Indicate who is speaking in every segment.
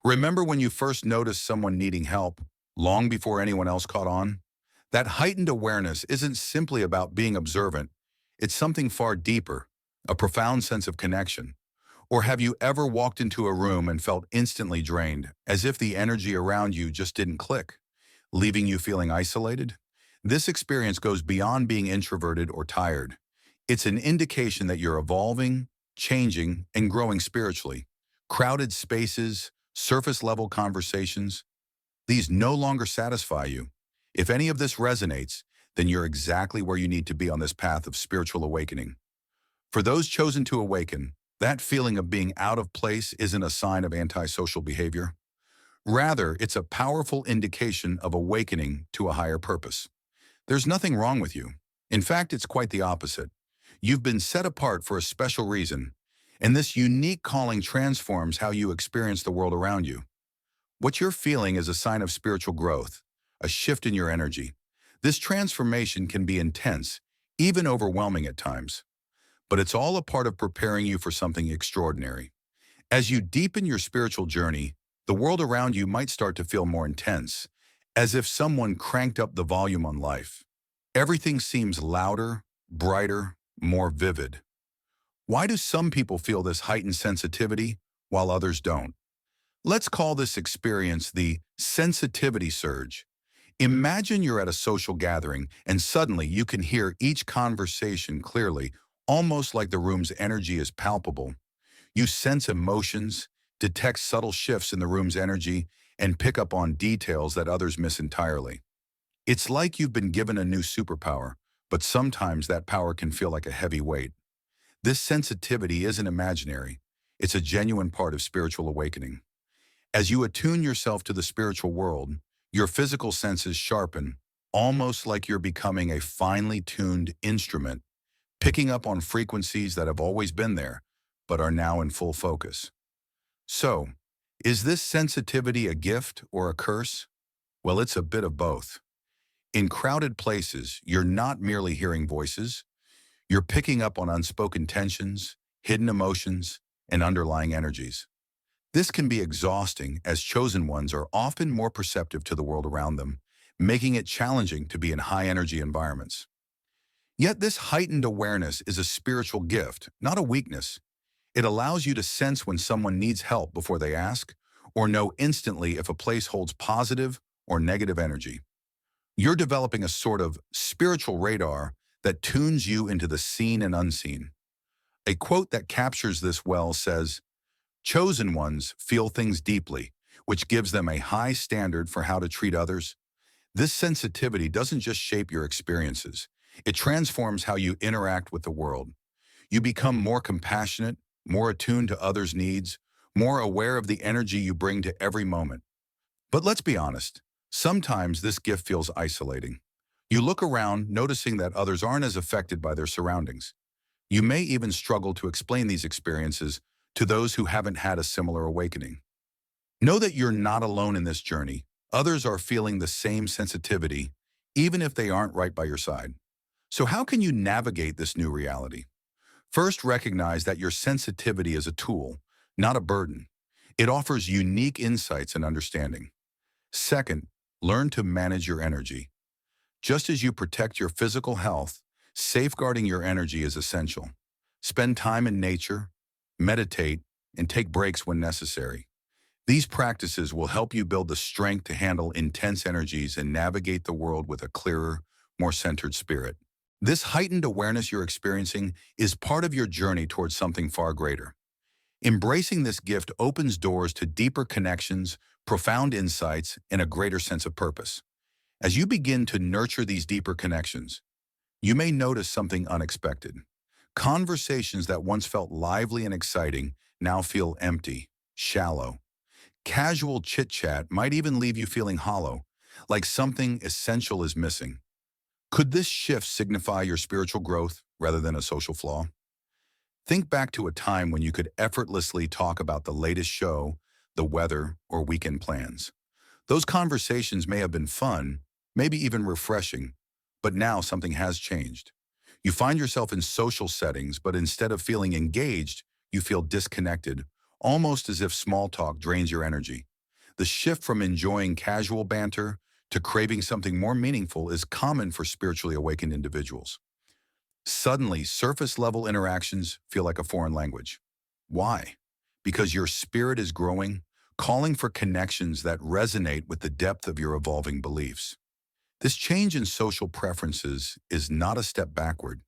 Speaker 1: Remember when you first noticed someone needing help, long before anyone else caught on? That heightened awareness isn't simply about being observant. It's something far deeper, a profound sense of connection. Or have you ever walked into a room and felt instantly drained, as if the energy around you just didn't click, leaving you feeling isolated? This experience goes beyond being introverted or tired. It's an indication that you're evolving, changing, and growing spiritually. Crowded spaces, surface level conversations, these no longer satisfy you. If any of this resonates, then you're exactly where you need to be on this path of spiritual awakening. For those chosen to awaken, that feeling of being out of place isn't a sign of antisocial behavior. Rather, it's a powerful indication of awakening to a higher purpose. There's nothing wrong with you. In fact, it's quite the opposite. You've been set apart for a special reason, and this unique calling transforms how you experience the world around you. What you're feeling is a sign of spiritual growth, a shift in your energy. This transformation can be intense, even overwhelming at times, but it's all a part of preparing you for something extraordinary. As you deepen your spiritual journey, the world around you might start to feel more intense, as if someone cranked up the volume on life. Everything seems louder, brighter, more vivid. Why do some people feel this heightened sensitivity while others don't? Let's call this experience the sensitivity surge. Imagine you're at a social gathering and suddenly you can hear each conversation clearly, almost like the room's energy is palpable. You sense emotions, detect subtle shifts in the room's energy, and pick up on details that others miss entirely. It's like you've been given a new superpower, but sometimes that power can feel like a heavy weight. This sensitivity isn't imaginary. It's a genuine part of spiritual awakening. As you attune yourself to the spiritual world, your physical senses sharpen, almost like you're becoming a finely tuned instrument, picking up on frequencies that have always been there, but are now in full focus. So, is this sensitivity a gift or a curse? Well, it's a bit of both. In crowded places, you're not merely hearing voices, you're picking up on unspoken tensions, hidden emotions, and underlying energies. This can be exhausting as chosen ones are often more perceptive to the world around them, making it challenging to be in high-energy environments. Yet this heightened awareness is a spiritual gift, not a weakness. It allows you to sense when someone needs help before they ask, or know instantly if a place holds positive or negative energy. You're developing a sort of spiritual radar that tunes you into the seen and unseen. A quote that captures this well says, "Chosen ones feel things deeply, which gives them a high standard for how to treat others." This sensitivity doesn't just shape your experiences, it transforms how you interact with the world. You become more compassionate, more attuned to others' needs, more aware of the energy you bring to every moment. But let's be honest, sometimes this gift feels isolating. You look around, noticing that others aren't as affected by their surroundings. You may even struggle to explain these experiences to those who haven't had a similar awakening. Know that you're not alone in this journey. Others are feeling the same sensitivity, even if they aren't right by your side. So how can you navigate this new reality? First, recognize that your sensitivity is a tool, not a burden. It offers unique insights and understanding. Second, learn to manage your energy. Just as you protect your physical health, safeguarding your energy is essential. Spend time in nature, meditate, and take breaks when necessary. These practices will help you build the strength to handle intense energies and navigate the world with a clearer, more centered spirit. This heightened awareness you're experiencing is part of your journey towards something far greater. Embracing this gift opens doors to deeper connections, profound insights, and a greater sense of purpose. As you begin to nurture these deeper connections, you may notice something unexpected. Conversations that once felt lively and exciting now feel empty, shallow. Casual chit-chat might even leave you feeling hollow, like something essential is missing. Could this shift signify your spiritual growth rather than a social flaw? Think back to a time when you could effortlessly talk about the latest show, the weather, or weekend plans. Those conversations may have been fun, maybe even refreshing, but now something has changed. You find yourself in social settings, but instead of feeling engaged, you feel disconnected, almost as if small talk drains your energy. The shift from enjoying casual banter to craving something more meaningful is common for spiritually awakened individuals. Suddenly, surface-level interactions feel like a foreign language. Why? Because your spirit is growing, calling for connections that resonate with the depth of your evolving beliefs. This change in social preferences is not a step backward.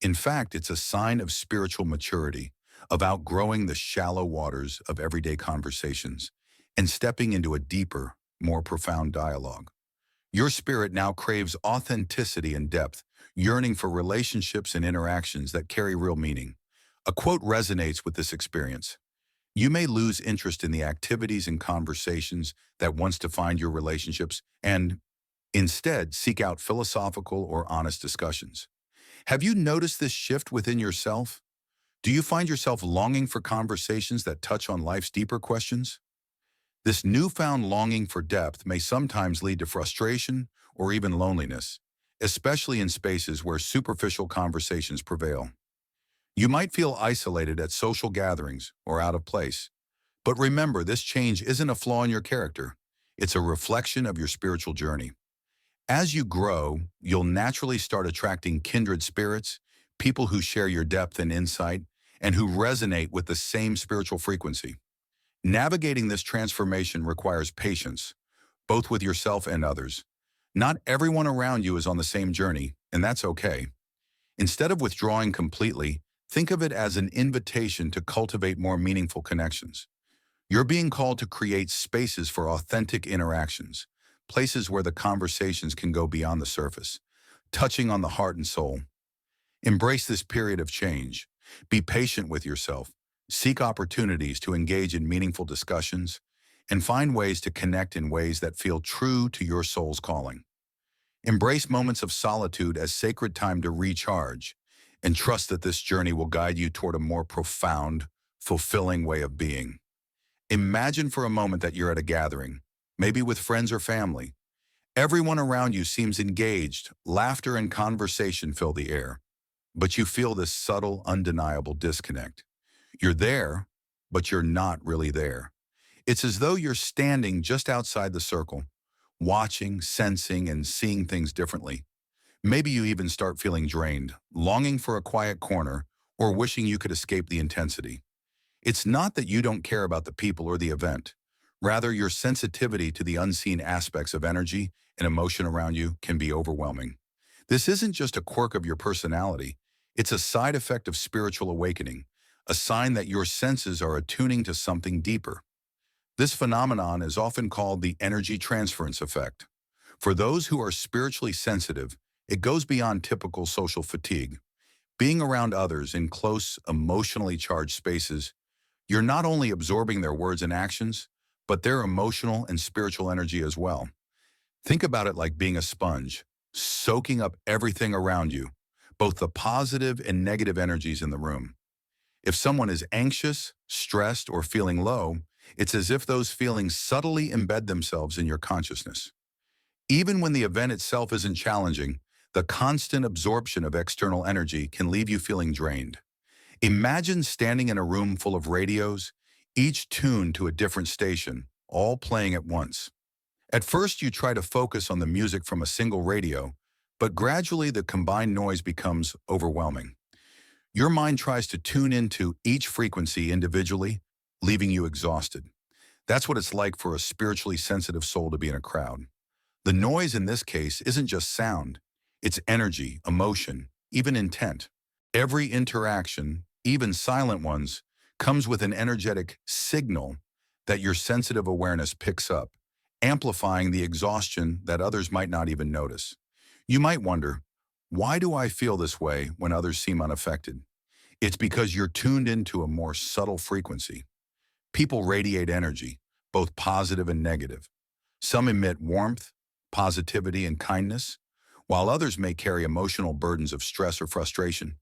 Speaker 1: In fact, it's a sign of spiritual maturity, of outgrowing the shallow waters of everyday conversations and stepping into a deeper, more profound dialogue. Your spirit now craves authenticity and depth, yearning for relationships and interactions that carry real meaning. A quote resonates with this experience. You may lose interest in the activities and conversations that once defined your relationships and instead seek out philosophical or honest discussions. Have you noticed this shift within yourself? Do you find yourself longing for conversations that touch on life's deeper questions? This newfound longing for depth may sometimes lead to frustration or even loneliness, especially in spaces where superficial conversations prevail. You might feel isolated at social gatherings or out of place. But remember, this change isn't a flaw in your character. It's a reflection of your spiritual journey. As you grow, you'll naturally start attracting kindred spirits, people who share your depth and insight, and who resonate with the same spiritual frequency. Navigating this transformation requires patience, both with yourself and others. Not everyone around you is on the same journey, and that's okay. Instead of withdrawing completely, think of it as an invitation to cultivate more meaningful connections. You're being called to create spaces for authentic interactions, places where the conversations can go beyond the surface, touching on the heart and soul. Embrace this period of change. Be patient with yourself. Seek opportunities to engage in meaningful discussions and find ways to connect in ways that feel true to your soul's calling. Embrace moments of solitude as sacred time to recharge and trust that this journey will guide you toward a more profound, fulfilling way of being. Imagine for a moment that you're at a gathering, maybe with friends or family. Everyone around you seems engaged, laughter and conversation fill the air, but you feel this subtle, undeniable disconnect. You're there, but you're not really there. It's as though you're standing just outside the circle, watching, sensing, and seeing things differently. Maybe you even start feeling drained, longing for a quiet corner, or wishing you could escape the intensity. It's not that you don't care about the people or the event. Rather, your sensitivity to the unseen aspects of energy and emotion around you can be overwhelming. This isn't just a quirk of your personality. It's a side effect of spiritual awakening, a sign that your senses are attuning to something deeper. This phenomenon is often called the energy transference effect. For those who are spiritually sensitive, it goes beyond typical social fatigue. Being around others in close, emotionally charged spaces, you're not only absorbing their words and actions, but their emotional and spiritual energy as well. Think about it like being a sponge, soaking up everything around you, both the positive and negative energies in the room. If someone is anxious, stressed, or feeling low, it's as if those feelings subtly embed themselves in your consciousness. Even when the event itself isn't challenging, the constant absorption of external energy can leave you feeling drained. Imagine standing in a room full of radios, each tuned to a different station, all playing at once. At first, you try to focus on the music from a single radio, but gradually the combined noise becomes overwhelming. Your mind tries to tune into each frequency individually, leaving you exhausted. That's what it's like for a spiritually sensitive soul to be in a crowd. The noise in this case isn't just sound, it's energy, emotion, even intent. Every interaction, even silent ones, comes with an energetic signal that your sensitive awareness picks up, amplifying the exhaustion that others might not even notice. You might wonder, why do I feel this way when others seem unaffected? It's because you're tuned into a more subtle frequency. People radiate energy, both positive and negative. Some emit warmth, positivity, and kindness, while others may carry emotional burdens of stress or frustration.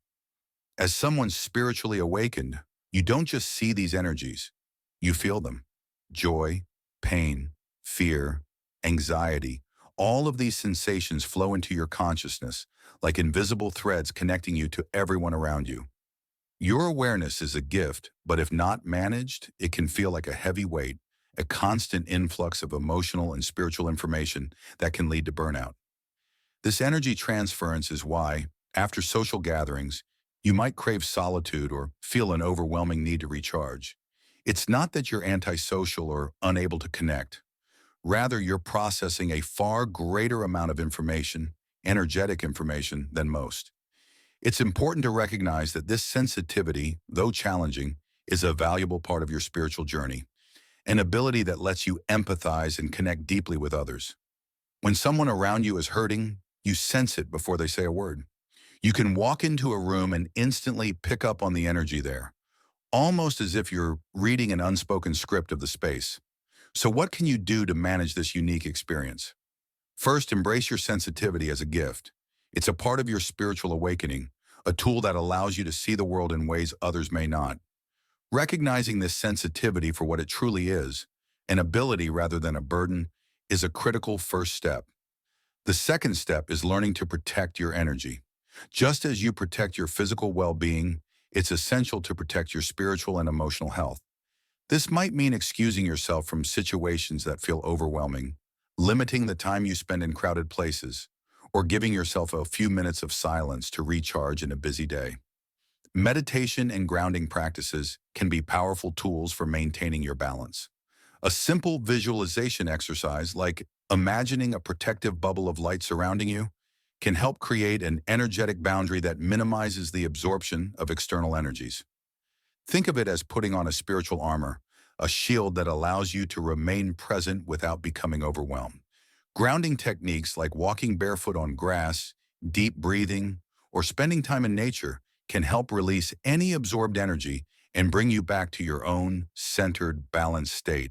Speaker 1: As someone spiritually awakened, you don't just see these energies, you feel them. Joy, pain, fear, anxiety, all of these sensations flow into your consciousness like invisible threads connecting you to everyone around you. Your awareness is a gift, but if not managed, it can feel like a heavy weight, a constant influx of emotional and spiritual information that can lead to burnout. This energy transference is why, after social gatherings, you might crave solitude or feel an overwhelming need to recharge. It's not that you're antisocial or unable to connect. Rather, you're processing a far greater amount of information, energetic information, than most. It's important to recognize that this sensitivity, though challenging, is a valuable part of your spiritual journey, an ability that lets you empathize and connect deeply with others. When someone around you is hurting, you sense it before they say a word. You can walk into a room and instantly pick up on the energy there, almost as if you're reading an unspoken script of the space. So what can you do to manage this unique experience? First, embrace your sensitivity as a gift. It's a part of your spiritual awakening, a tool that allows you to see the world in ways others may not. Recognizing this sensitivity for what it truly is, an ability rather than a burden, is a critical first step. The second step is learning to protect your energy. Just as you protect your physical well-being, it's essential to protect your spiritual and emotional health. This might mean excusing yourself from situations that feel overwhelming, limiting the time you spend in crowded places, or giving yourself a few minutes of silence to recharge in a busy day. Meditation and grounding practices can be powerful tools for maintaining your balance. A simple visualization exercise like imagining a protective bubble of light surrounding you can help create an energetic boundary that minimizes the absorption of external energies. Think of it as putting on a spiritual armor, a shield that allows you to remain present without becoming overwhelmed. Grounding techniques like walking barefoot on grass, deep breathing, or spending time in nature can help release any absorbed energy and bring you back to your own centered, balanced state.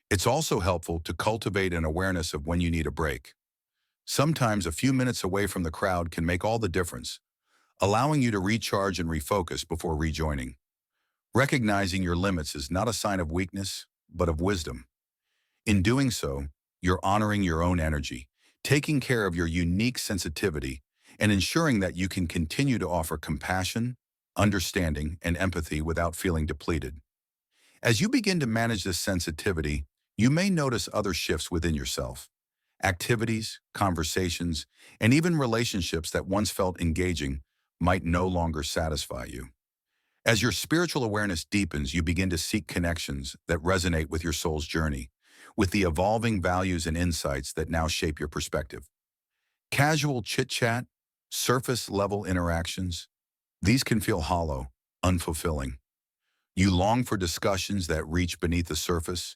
Speaker 1: It's also helpful to cultivate an awareness of when you need a break. Sometimes a few minutes away from the crowd can make all the difference, allowing you to recharge and refocus before rejoining. Recognizing your limits is not a sign of weakness, but of wisdom. In doing so, you're honoring your own energy, taking care of your unique sensitivity, and ensuring that you can continue to offer compassion, understanding, and empathy without feeling depleted. As you begin to manage this sensitivity, you may notice other shifts within yourself. Activities, conversations, and even relationships that once felt engaging might no longer satisfy you. As your spiritual awareness deepens, you begin to seek connections that resonate with your soul's journey, with the evolving values and insights that now shape your perspective. Casual chit-chat, surface-level interactions, these can feel hollow, unfulfilling. You long for discussions that reach beneath the surface,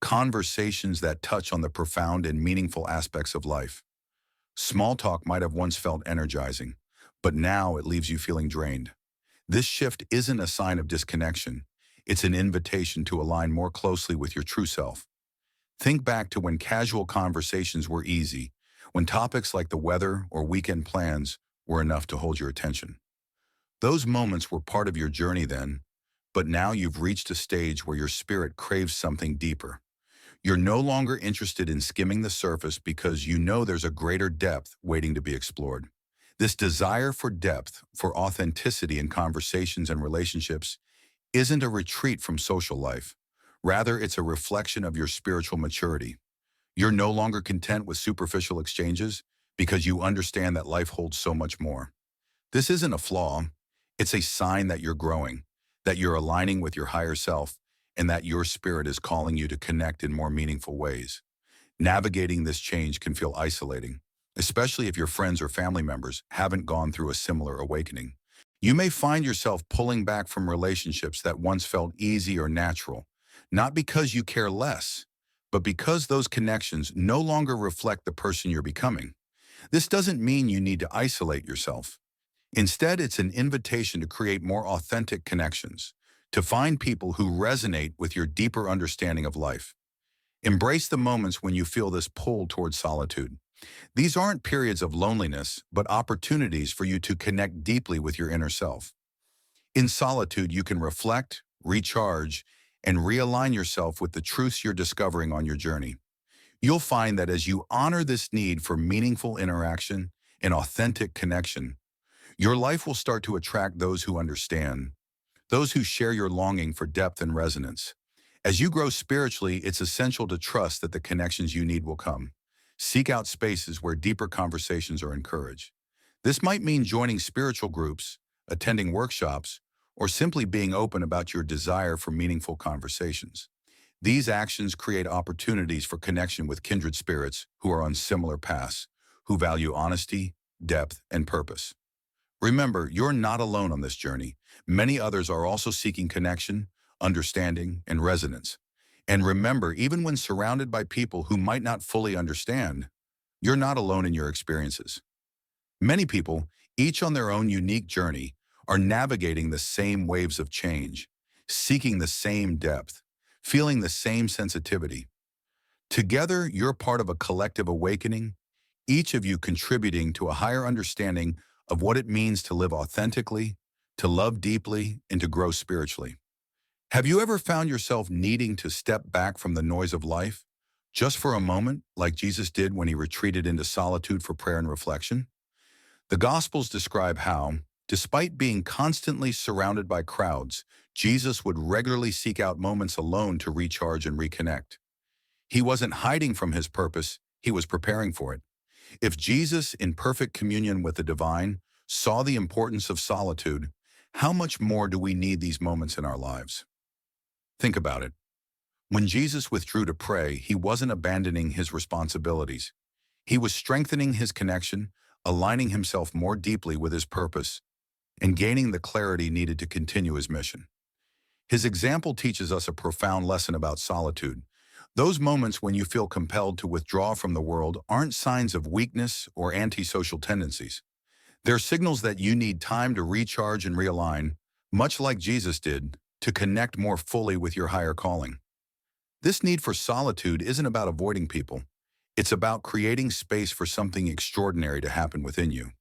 Speaker 1: conversations that touch on the profound and meaningful aspects of life. Small talk might have once felt energizing, but now it leaves you feeling drained. This shift isn't a sign of disconnection. It's an invitation to align more closely with your true self. Think back to when casual conversations were easy, when topics like the weather or weekend plans were enough to hold your attention. Those moments were part of your journey then, but now you've reached a stage where your spirit craves something deeper. You're no longer interested in skimming the surface because you know there's a greater depth waiting to be explored. This desire for depth, for authenticity in conversations and relationships, isn't a retreat from social life. Rather, it's a reflection of your spiritual maturity. You're no longer content with superficial exchanges because you understand that life holds so much more. This isn't a flaw. It's a sign that you're growing, that you're aligning with your higher self, and that your spirit is calling you to connect in more meaningful ways. Navigating this change can feel isolating, especially if your friends or family members haven't gone through a similar awakening. You may find yourself pulling back from relationships that once felt easy or natural, not because you care less, but because those connections no longer reflect the person you're becoming. This doesn't mean you need to isolate yourself. Instead, it's an invitation to create more authentic connections, to find people who resonate with your deeper understanding of life. Embrace the moments when you feel this pull towards solitude. These aren't periods of loneliness, but opportunities for you to connect deeply with your inner self. In solitude, you can reflect, recharge, and realign yourself with the truths you're discovering on your journey. You'll find that as you honor this need for meaningful interaction and authentic connection, your life will start to attract those who understand, those who share your longing for depth and resonance. As you grow spiritually, it's essential to trust that the connections you need will come. Seek out spaces where deeper conversations are encouraged. This might mean joining spiritual groups, attending workshops, or simply being open about your desire for meaningful conversations. These actions create opportunities for connection with kindred spirits who are on similar paths, who value honesty, depth, and purpose. Remember, you're not alone on this journey. Many others are also seeking connection, understanding, and resonance. And remember, even when surrounded by people who might not fully understand, you're not alone in your experiences. Many people, each on their own unique journey, are navigating the same waves of change, seeking the same depth, feeling the same sensitivity. Together, you're part of a collective awakening, each of you contributing to a higher understanding of what it means to live authentically, to love deeply, and to grow spiritually. Have you ever found yourself needing to step back from the noise of life, just for a moment, like Jesus did when he retreated into solitude for prayer and reflection? The Gospels describe how, despite being constantly surrounded by crowds, Jesus would regularly seek out moments alone to recharge and reconnect. He wasn't hiding from his purpose, he was preparing for it. If Jesus, in perfect communion with the divine, saw the importance of solitude, how much more do we need these moments in our lives? Think about it. When Jesus withdrew to pray, he wasn't abandoning his responsibilities. He was strengthening his connection, aligning himself more deeply with his purpose, and gaining the clarity needed to continue his mission. His example teaches us a profound lesson about solitude. Those moments when you feel compelled to withdraw from the world aren't signs of weakness or antisocial tendencies. They're signals that you need time to recharge and realign, much like Jesus did, to connect more fully with your higher calling. This need for solitude isn't about avoiding people. It's about creating space for something extraordinary to happen within you.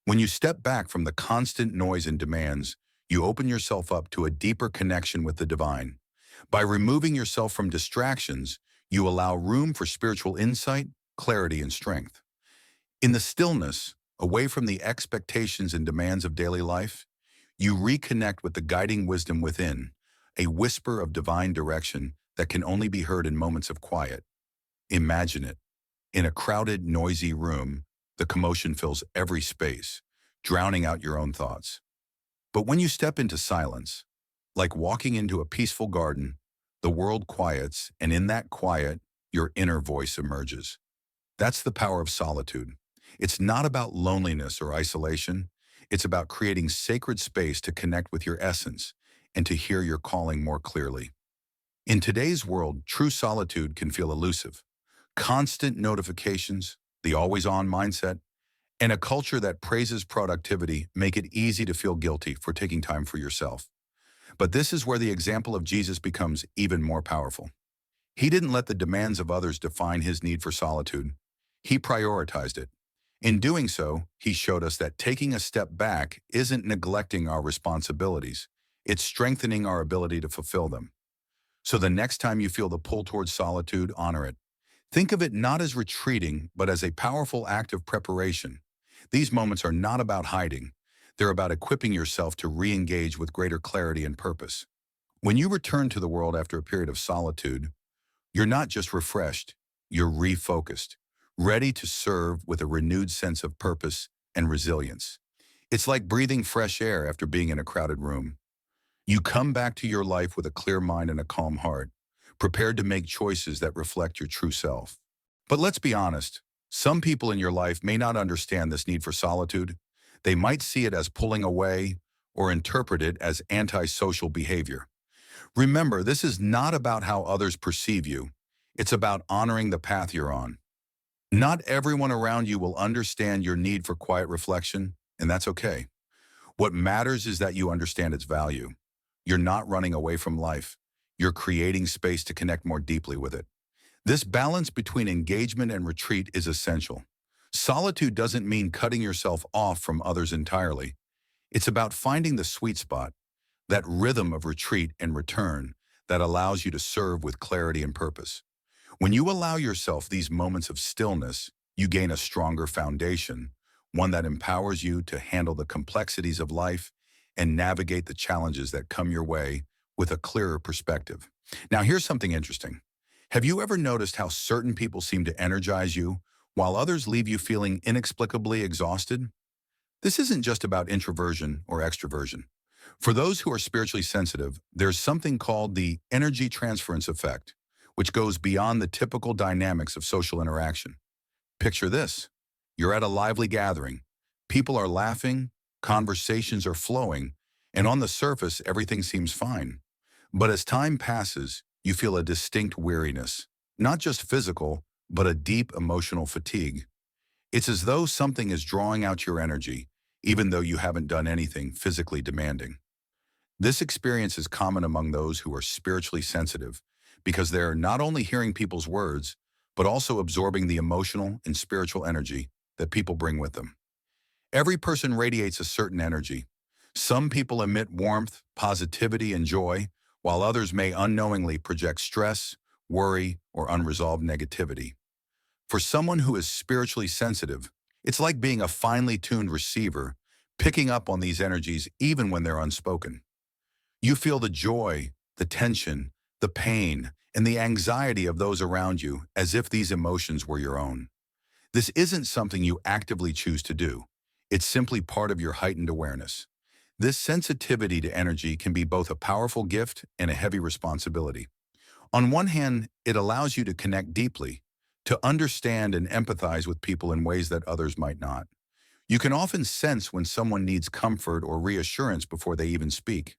Speaker 1: When you step back from the constant noise and demands, you open yourself up to a deeper connection with the divine. By removing yourself from distractions, you allow room for spiritual insight, clarity, and strength. In the stillness, away from the expectations and demands of daily life, you reconnect with the guiding wisdom within, a whisper of divine direction that can only be heard in moments of quiet. Imagine it. In a crowded, noisy room, the commotion fills every space, drowning out your own thoughts. But when you step into silence, like walking into a peaceful garden, the world quiets, and in that quiet, your inner voice emerges. That's the power of solitude. It's not about loneliness or isolation. It's about creating sacred space to connect with your essence and to hear your calling more clearly. In today's world, true solitude can feel elusive. Constant notifications, the always-on mindset, and a culture that praises productivity make it easy to feel guilty for taking time for yourself. But this is where the example of Jesus becomes even more powerful. He didn't let the demands of others define his need for solitude. He prioritized it. In doing so, he showed us that taking a step back isn't neglecting our responsibilities. It's strengthening our ability to fulfill them. So the next time you feel the pull towards solitude, honor it. Think of it not as retreating, but as a powerful act of preparation. These moments are not about hiding. They're about equipping yourself to re-engage with greater clarity and purpose. When you return to the world after a period of solitude, you're not just refreshed, you're refocused, ready to serve with a renewed sense of purpose and resilience. It's like breathing fresh air after being in a crowded room. You come back to your life with a clear mind and a calm heart, prepared to make choices that reflect your true self. But let's be honest, some people in your life may not understand this need for solitude. They might see it as pulling away or interpret it as antisocial behavior. Remember, this is not about how others perceive you. It's about honoring the path you're on. Not everyone around you will understand your need for quiet reflection, and that's okay. What matters is that you understand its value. You're not running away from life. You're creating space to connect more deeply with it. This balance between engagement and retreat is essential. Solitude doesn't mean cutting yourself off from others entirely. It's about finding the sweet spot, that rhythm of retreat and return that allows you to serve with clarity and purpose. When you allow yourself these moments of stillness, you gain a stronger foundation, one that empowers you to handle the complexities of life and navigate the challenges that come your way with a clearer perspective. Now, here's something interesting. Have you ever noticed how certain people seem to energize you while others leave you feeling inexplicably exhausted? This isn't just about introversion or extroversion. For those who are spiritually sensitive, there's something called the energy transference effect, which goes beyond the typical dynamics of social interaction. Picture this. You're at a lively gathering. People are laughing, conversations are flowing, and on the surface, everything seems fine. But as time passes, you feel a distinct weariness, not just physical, but a deep emotional fatigue. It's as though something is drawing out your energy, even though you haven't done anything physically demanding. This experience is common among those who are spiritually sensitive because they're not only hearing people's words, but also absorbing the emotional and spiritual energy that people bring with them. Every person radiates a certain energy. Some people emit warmth, positivity, and joy, while others may unknowingly project stress, worry, or unresolved negativity. For someone who is spiritually sensitive, it's like being a finely tuned receiver, picking up on these energies even when they're unspoken. You feel the joy, the tension, the pain, and the anxiety of those around you as if these emotions were your own. This isn't something you actively choose to do. It's simply part of your heightened awareness. This sensitivity to energy can be both a powerful gift and a heavy responsibility. On one hand, it allows you to connect deeply, to understand and empathize with people in ways that others might not. You can often sense when someone needs comfort or reassurance before they even speak.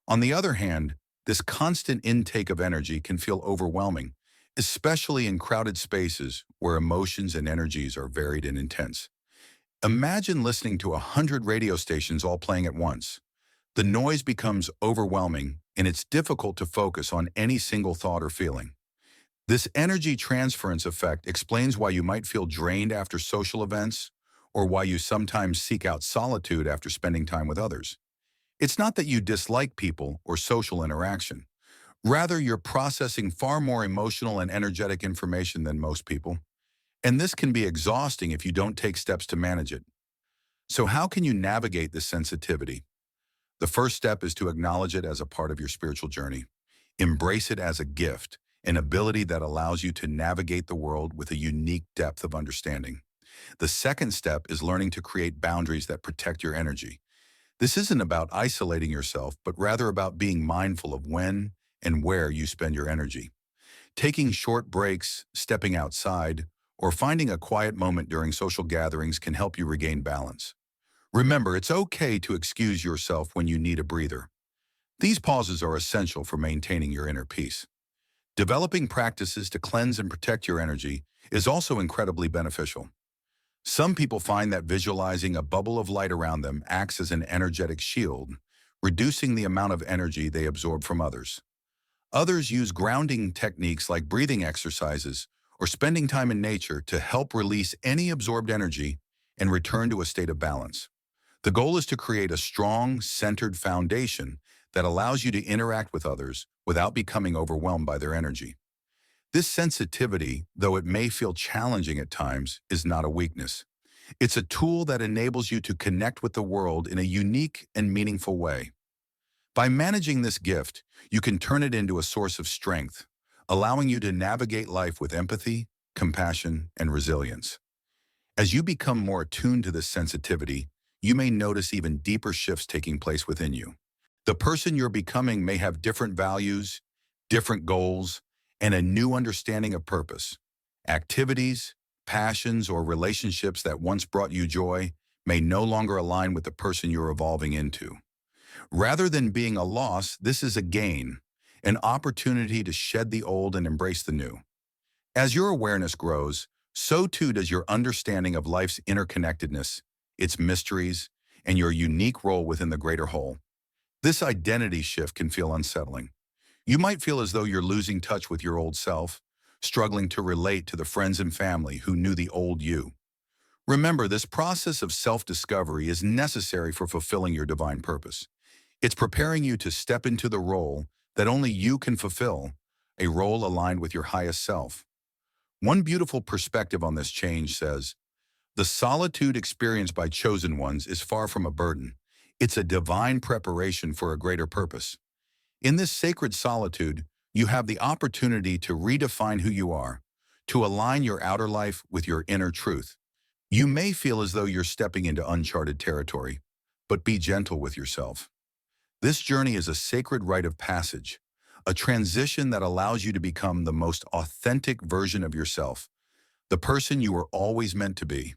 Speaker 1: On the other hand, this constant intake of energy can feel overwhelming, especially in crowded spaces where emotions and energies are varied and intense. Imagine listening to 100 radio stations all playing at once. The noise becomes overwhelming, and it's difficult to focus on any single thought or feeling. This energy transference effect explains why you might feel drained after social events, or why you sometimes seek out solitude after spending time with others. It's not that you dislike people or social interaction. Rather, you're processing far more emotional and energetic information than most people, and this can be exhausting if you don't take steps to manage it. So how can you navigate this sensitivity? The first step is to acknowledge it as a part of your spiritual journey. Embrace it as a gift, an ability that allows you to navigate the world with a unique depth of understanding. The second step is learning to create boundaries that protect your energy. This isn't about isolating yourself, but rather about being mindful of when and where you spend your energy. Taking short breaks, stepping outside, or finding a quiet moment during social gatherings can help you regain balance. Remember, it's okay to excuse yourself when you need a breather. These pauses are essential for maintaining your inner peace. Developing practices to cleanse and protect your energy is also incredibly beneficial. Some people find that visualizing a bubble of light around them acts as an energetic shield, reducing the amount of energy they absorb from others. Others use grounding techniques like breathing exercises or spending time in nature to help release any absorbed energy and return to a state of balance. The goal is to create a strong, centered foundation that allows you to interact with others without becoming overwhelmed by their energy. This sensitivity, though it may feel challenging at times, is not a weakness. It's a tool that enables you to connect with the world in a unique and meaningful way. By managing this gift, you can turn it into a source of strength, allowing you to navigate life with empathy, compassion, and resilience. As you become more attuned to this sensitivity, you may notice even deeper shifts taking place within you. The person you're becoming may have different values, different goals, and a new understanding of purpose. Activities, passions, or relationships that once brought you joy may no longer align with the person you're evolving into. Rather than being a loss, this is a gain, an opportunity to shed the old and embrace the new. As your awareness grows, so too does your understanding of life's interconnectedness, its mysteries, and your unique role within the greater whole. This identity shift can feel unsettling. You might feel as though you're losing touch with your old self, struggling to relate to the friends and family who knew the old you. Remember, this process of self-discovery is necessary for fulfilling your divine purpose. It's preparing you to step into the role that only you can fulfill, a role aligned with your highest self. One beautiful perspective on this change says, "The solitude experienced by chosen ones is far from a burden. It's a divine preparation for a greater purpose." In this sacred solitude, You have the opportunity to redefine who you are, to align your outer life with your inner truth. You may feel as though you're stepping into uncharted territory, but be gentle with yourself. This journey is a sacred rite of passage, a transition that allows you to become the most authentic version of yourself, the person you were always meant to be.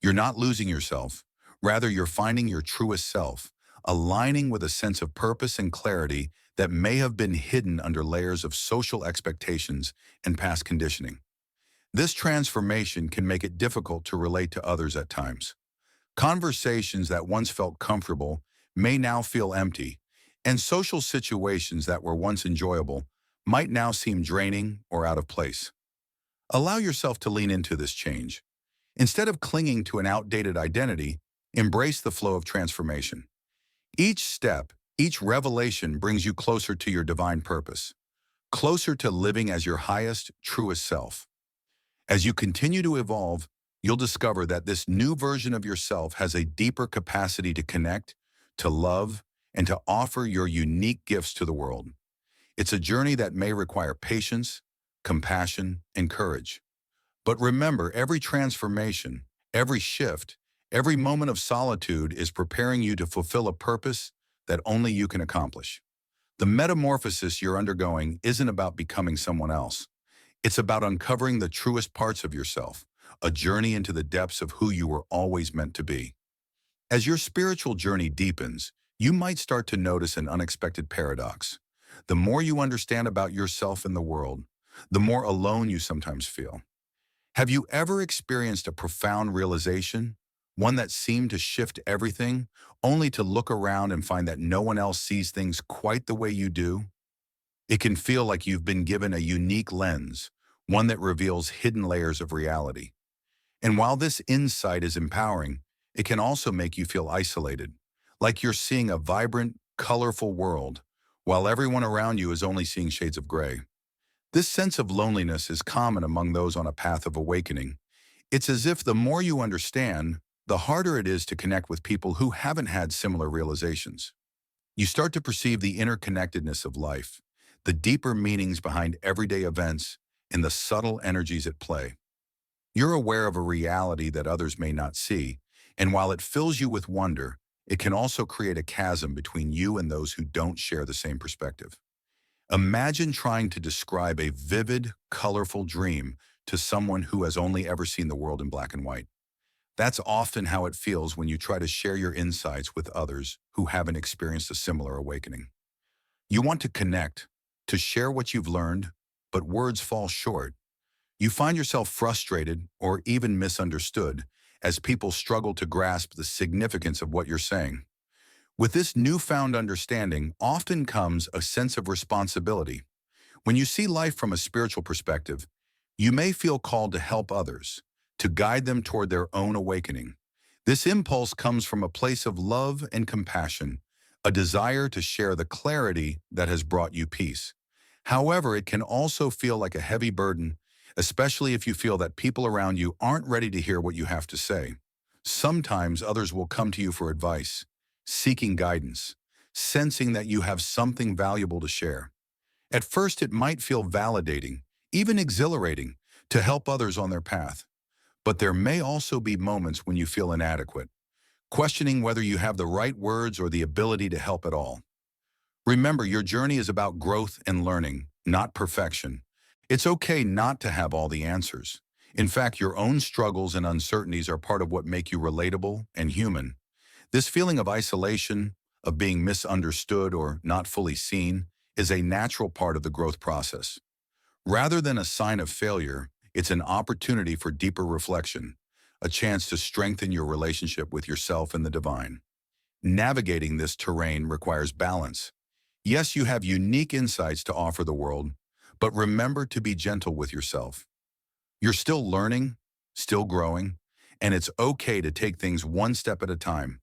Speaker 1: You're not losing yourself. Rather, you're finding your truest self, aligning with a sense of purpose and clarity that may have been hidden under layers of social expectations and past conditioning. This transformation can make it difficult to relate to others at times. Conversations that once felt comfortable may now feel empty, and social situations that were once enjoyable might now seem draining or out of place. Allow yourself to lean into this change. Instead of clinging to an outdated identity, embrace the flow of transformation. Each step, each revelation brings you closer to your divine purpose, closer to living as your highest, truest self. As you continue to evolve, you'll discover that this new version of yourself has a deeper capacity to connect, to love, and to offer your unique gifts to the world. It's a journey that may require patience, compassion, and courage. But remember, every transformation, every shift, every moment of solitude is preparing you to fulfill a purpose that only you can accomplish. The metamorphosis you're undergoing isn't about becoming someone else. It's about uncovering the truest parts of yourself, a journey into the depths of who you were always meant to be. As your spiritual journey deepens, you might start to notice an unexpected paradox. The more you understand about yourself and the world, the more alone you sometimes feel. Have you ever experienced a profound realization, one that seemed to shift everything, only to look around and find that no one else sees things quite the way you do? It can feel like you've been given a unique lens, one that reveals hidden layers of reality. And while this insight is empowering, it can also make you feel isolated, like you're seeing a vibrant, colorful world, while everyone around you is only seeing shades of gray. This sense of loneliness is common among those on a path of awakening. It's as if the more you understand, the harder it is to connect with people who haven't had similar realizations. You start to perceive the interconnectedness of life, the deeper meanings behind everyday events, and the subtle energies at play. You're aware of a reality that others may not see, and while it fills you with wonder, it can also create a chasm between you and those who don't share the same perspective. Imagine trying to describe a vivid, colorful dream to someone who has only ever seen the world in black and white. That's often how it feels when you try to share your insights with others who haven't experienced a similar awakening. You want to connect, to share what you've learned, but words fall short. You find yourself frustrated or even misunderstood as people struggle to grasp the significance of what you're saying. With this newfound understanding often comes a sense of responsibility. When you see life from a spiritual perspective, you may feel called to help others, to guide them toward their own awakening. This impulse comes from a place of love and compassion, a desire to share the clarity that has brought you peace. However, it can also feel like a heavy burden, especially if you feel that people around you aren't ready to hear what you have to say. Sometimes others will come to you for advice, seeking guidance, sensing that you have something valuable to share. At first, it might feel validating, even exhilarating, to help others on their path. But there may also be moments when you feel inadequate, questioning whether you have the right words or the ability to help at all. Remember, your journey is about growth and learning, not perfection. It's okay not to have all the answers. In fact, your own struggles and uncertainties are part of what make you relatable and human. This feeling of isolation, of being misunderstood or not fully seen, is a natural part of the growth process. Rather than a sign of failure, it's an opportunity for deeper reflection, a chance to strengthen your relationship with yourself and the divine. Navigating this terrain requires balance. Yes, you have unique insights to offer the world, but remember to be gentle with yourself. You're still learning, still growing, and it's okay to take things one step at a time.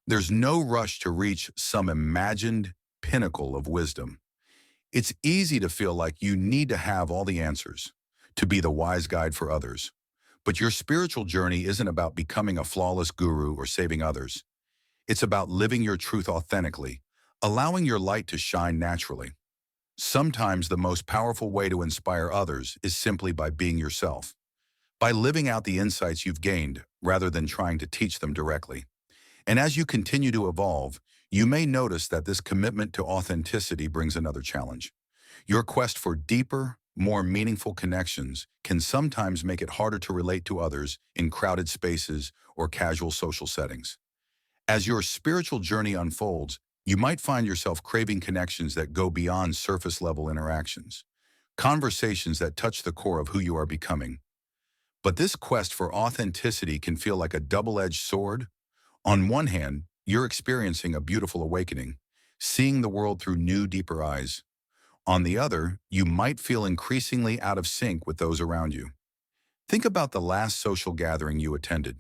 Speaker 1: There's no rush to reach some imagined pinnacle of wisdom. It's easy to feel like you need to have all the answers, to be the wise guide for others. But your spiritual journey isn't about becoming a flawless guru or saving others. It's about living your truth authentically, allowing your light to shine naturally. Sometimes the most powerful way to inspire others is simply by being yourself, by living out the insights you've gained rather than trying to teach them directly. And as you continue to evolve, you may notice that this commitment to authenticity brings another challenge. Your quest for deeper, more meaningful connections can sometimes make it harder to relate to others in crowded spaces or casual social settings. As your spiritual journey unfolds, you might find yourself craving connections that go beyond surface-level interactions, conversations that touch the core of who you are becoming. But this quest for authenticity can feel like a double-edged sword. On one hand, you're experiencing a beautiful awakening, seeing the world through new, deeper eyes. On the other, you might feel increasingly out of sync with those around you. Think about the last social gathering you attended.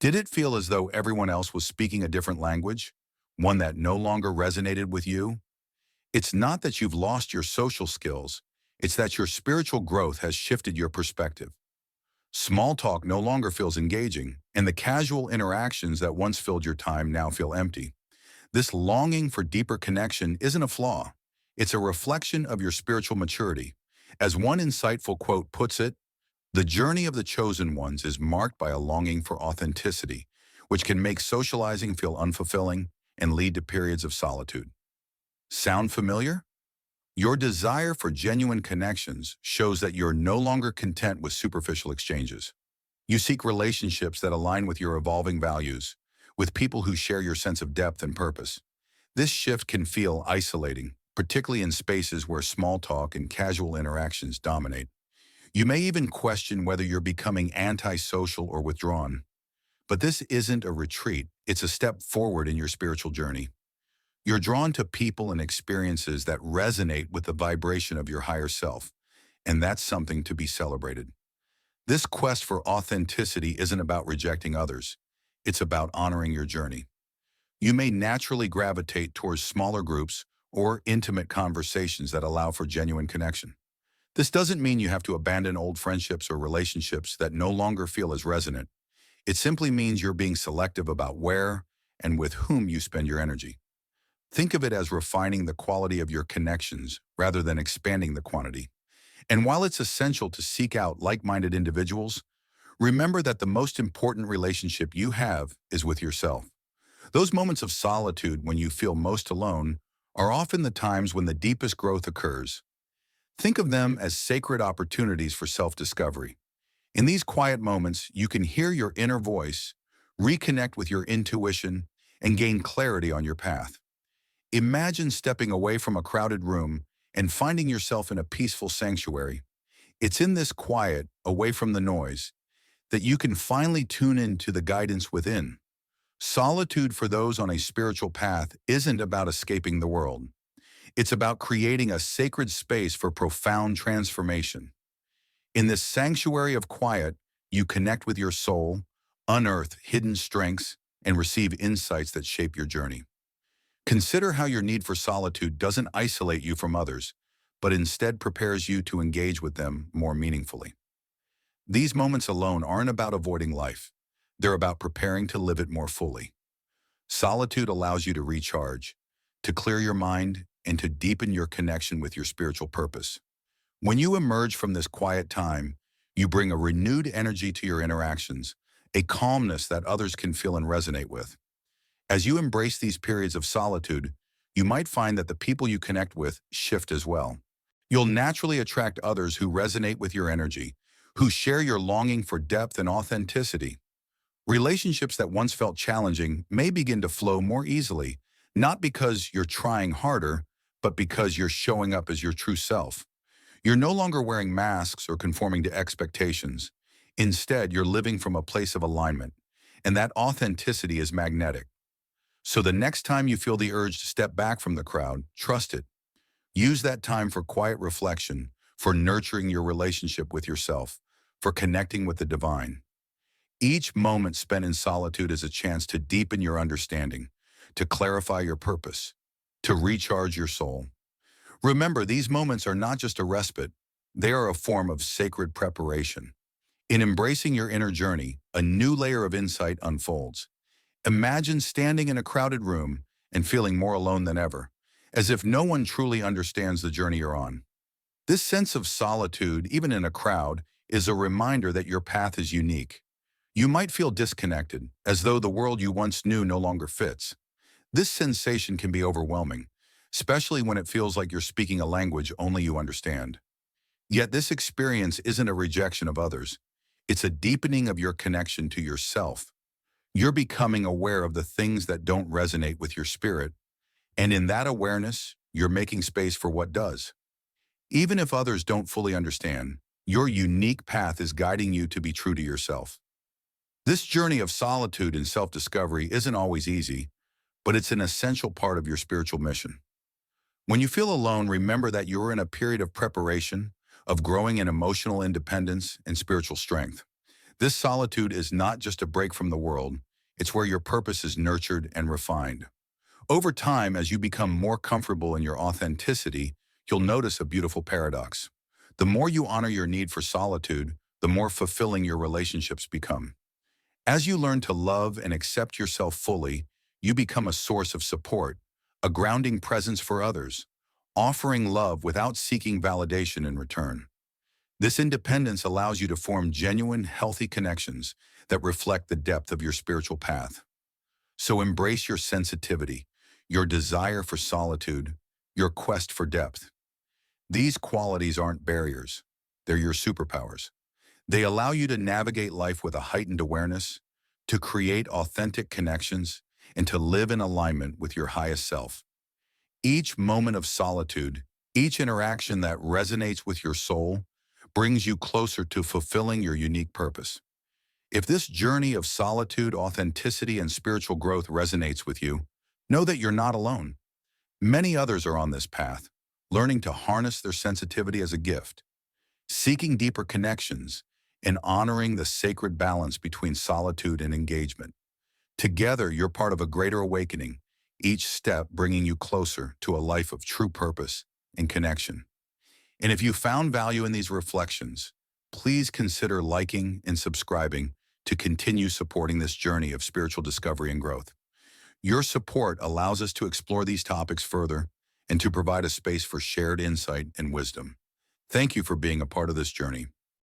Speaker 1: Did it feel as though everyone else was speaking a different language, one that no longer resonated with you? It's not that you've lost your social skills, it's that your spiritual growth has shifted your perspective. Small talk no longer feels engaging, and the casual interactions that once filled your time now feel empty. This longing for deeper connection isn't a flaw. It's a reflection of your spiritual maturity. As one insightful quote puts it, the journey of the chosen ones is marked by a longing for authenticity, which can make socializing feel unfulfilling and lead to periods of solitude. Sound familiar? Your desire for genuine connections shows that you're no longer content with superficial exchanges. You seek relationships that align with your evolving values, with people who share your sense of depth and purpose. This shift can feel isolating, particularly in spaces where small talk and casual interactions dominate. You may even question whether you're becoming antisocial or withdrawn. But this isn't a retreat, it's a step forward in your spiritual journey. You're drawn to people and experiences that resonate with the vibration of your higher self, and that's something to be celebrated. This quest for authenticity isn't about rejecting others. It's about honoring your journey. You may naturally gravitate towards smaller groups or intimate conversations that allow for genuine connection. This doesn't mean you have to abandon old friendships or relationships that no longer feel as resonant. It simply means you're being selective about where and with whom you spend your energy. Think of it as refining the quality of your connections rather than expanding the quantity. And while it's essential to seek out like-minded individuals, remember that the most important relationship you have is with yourself. Those moments of solitude when you feel most alone are often the times when the deepest growth occurs. Think of them as sacred opportunities for self-discovery. In these quiet moments, you can hear your inner voice, reconnect with your intuition, and gain clarity on your path. Imagine stepping away from a crowded room and finding yourself in a peaceful sanctuary. It's in this quiet, away from the noise, that you can finally tune into the guidance within. Solitude for those on a spiritual path isn't about escaping the world. It's about creating a sacred space for profound transformation. In this sanctuary of quiet, you connect with your soul, unearth hidden strengths, and receive insights that shape your journey. Consider how your need for solitude doesn't isolate you from others, but instead prepares you to engage with them more meaningfully. These moments alone aren't about avoiding life. They're about preparing to live it more fully. Solitude allows you to recharge, to clear your mind, and to deepen your connection with your spiritual purpose. When you emerge from this quiet time, you bring a renewed energy to your interactions, a calmness that others can feel and resonate with. As you embrace these periods of solitude, you might find that the people you connect with shift as well. You'll naturally attract others who resonate with your energy, who share your longing for depth and authenticity. Relationships that once felt challenging may begin to flow more easily, not because you're trying harder, but because you're showing up as your true self. You're no longer wearing masks or conforming to expectations. Instead, you're living from a place of alignment, and that authenticity is magnetic. So the next time you feel the urge to step back from the crowd, trust it. Use that time for quiet reflection, for nurturing your relationship with yourself, for connecting with the divine. Each moment spent in solitude is a chance to deepen your understanding, to clarify your purpose, to recharge your soul. Remember, these moments are not just a respite, they are a form of sacred preparation. In embracing your inner journey, a new layer of insight unfolds. Imagine standing in a crowded room and feeling more alone than ever. as if no one truly understands the journey you're on. This sense of solitude, even in a crowd, is a reminder that your path is unique. You might feel disconnected, as though the world you once knew no longer fits. This sensation can be overwhelming, especially when it feels like you're speaking a language only you understand. Yet this experience isn't a rejection of others. It's a deepening of your connection to yourself. You're becoming aware of the things that don't resonate with your spirit, and in that awareness, you're making space for what does. Even if others don't fully understand, your unique path is guiding you to be true to yourself. This journey of solitude and self-discovery isn't always easy, but it's an essential part of your spiritual mission. When you feel alone, remember that you're in a period of preparation, of growing in emotional independence and spiritual strength. This solitude is not just a break from the world, it's where your purpose is nurtured and refined. Over time, as you become more comfortable in your authenticity, you'll notice a beautiful paradox. The more you honor your need for solitude, the more fulfilling your relationships become. As you learn to love and accept yourself fully, you become a source of support, a grounding presence for others, offering love without seeking validation in return. This independence allows you to form genuine, healthy connections that reflect the depth of your spiritual path. So embrace your sensitivity, your desire for solitude, your quest for depth. These qualities aren't barriers, they're your superpowers. They allow you to navigate life with a heightened awareness, to create authentic connections, and to live in alignment with your highest self. Each moment of solitude, each interaction that resonates with your soul, brings you closer to fulfilling your unique purpose. If this journey of solitude, authenticity, and spiritual growth resonates with you, know that you're not alone. Many others are on this path, learning to harness their sensitivity as a gift, seeking deeper connections, and honoring the sacred balance between solitude and engagement. Together, you're part of a greater awakening, each step bringing you closer to a life of true purpose and connection. And if you found value in these reflections, please consider liking and subscribing to continue supporting this journey of spiritual discovery and growth. Your support allows us to explore these topics further and to provide a space for shared insight and wisdom. Thank you for being a part of this journey.